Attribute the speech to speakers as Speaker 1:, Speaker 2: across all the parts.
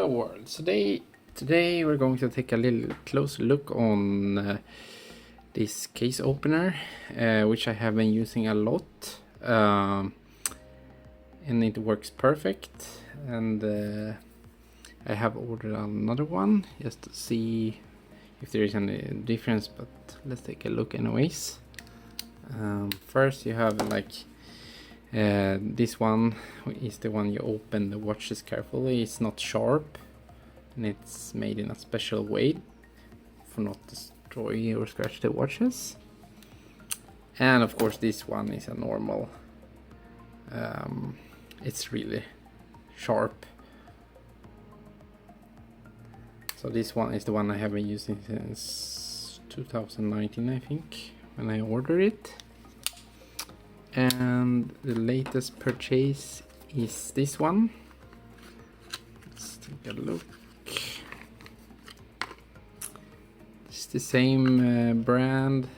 Speaker 1: Hello world. Today we're going to take a little closer look on this case opener, which I have been using a lot, and it works perfect. And I have ordered another one just to see if there is any difference, but let's take a look anyways. First you have this one is the one you open the watches carefully. It's not sharp and it's made in a special way for not destroy or scratch the watches. And of course this one is a normal, it's really sharp. So this one is the one I have been using since 2019, I think, when I ordered it. And the latest purchase is this one. Let's take a look. It's the same brand,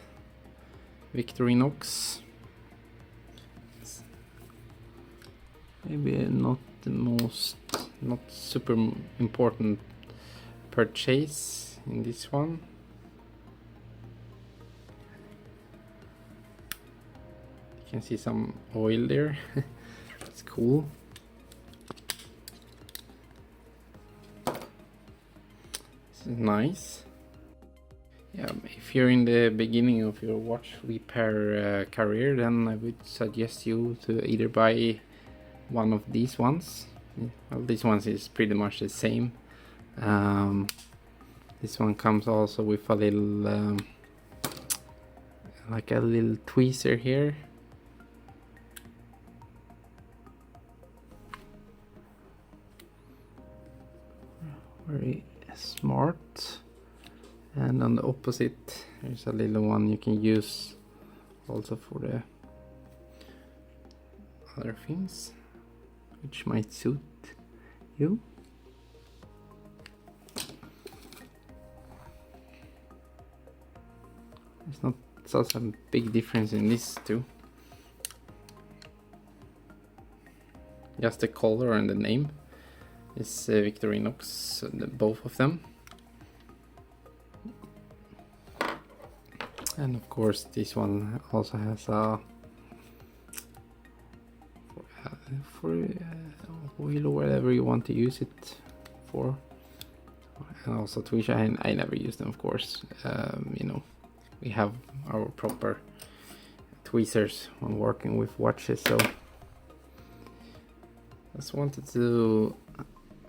Speaker 1: VICTORINOX. It's maybe not the not super important purchase in this one. You can see some oil there. That's cool. This is nice. Yeah, if you're in the beginning of your watch repair career, then I would suggest you to either buy one of these ones. Well, this one is pretty much the same. This one comes also with a little like a little tweezer here. Very smart. And on the opposite there's a little one you can use also for the other things, which might suit you. There's not such a big difference in these two. Just the color and the name is VICTORINOX, both of them. And of course this one also has a for oil or whatever you want to use it for, and also tweezer. I never use them, of course. You know, we have our proper tweezers when working with watches, so just wanted to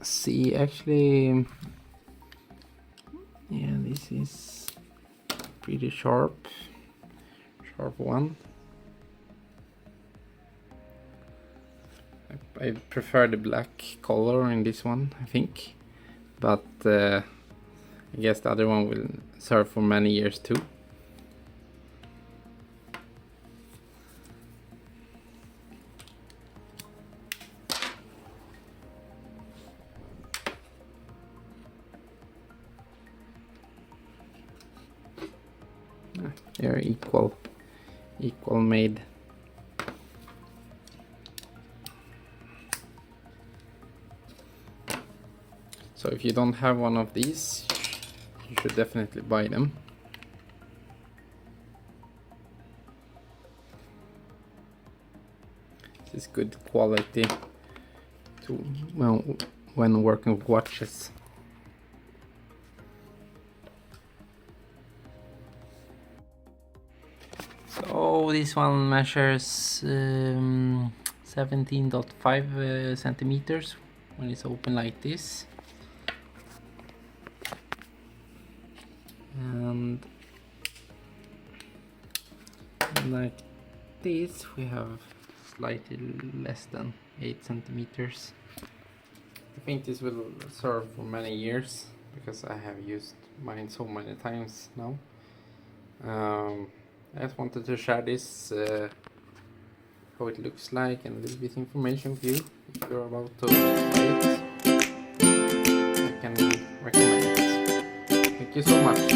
Speaker 1: see actually. Yeah, this is pretty sharp one. I prefer the black color in this one, I think, but I guess the other one will serve for many years too. They're equal made. So if you don't have one of these, you should definitely buy them. This is good quality to when working with watches. So this one measures 17.5 centimeters when it's open like this. And like this we have slightly less than 8 centimeters. I think this will serve for many years because I have used mine so many times now. I just wanted to share this, how it looks like, and a little bit information for you if you're about to buy it. I can recommend it. Thank you so much.